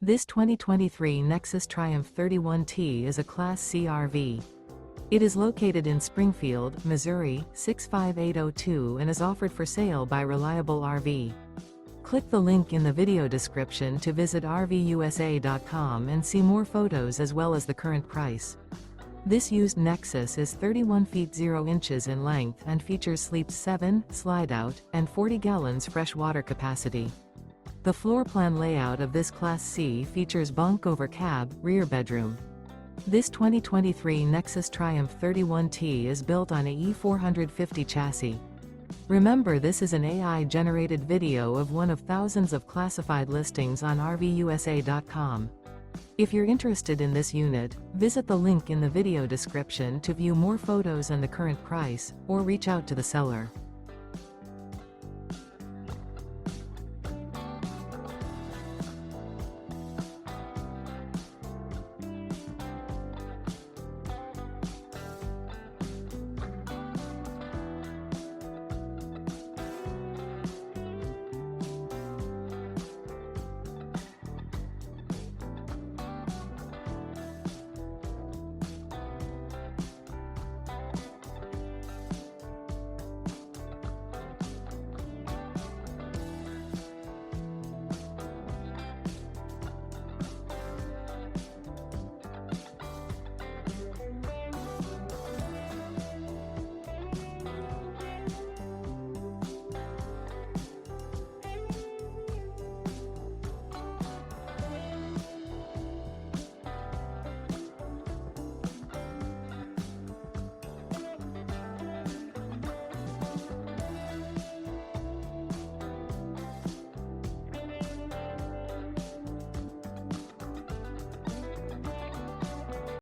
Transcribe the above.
This 2023 Nexus Triumph 31T is a Class C RV. It is located in Springfield, Missouri, 65802 and is offered for sale by Reliable RV. Click the link in the video description to visit RVUSA.com and see more photos as well as the current price. This used Nexus is 31 feet 0 inches in length and features sleeps 7, Slideout, and 40 gallons fresh water capacity. The floor plan layout of this Class C features bunk over cab, rear bedroom. This 2023 Nexus Triumph 31T is built on a E450 chassis. Remember, this is an AI-generated video of one of thousands of classified listings on RVUSA.com. If you're interested in this unit, visit the link in the video description to view more photos and the current price, or reach out to the seller.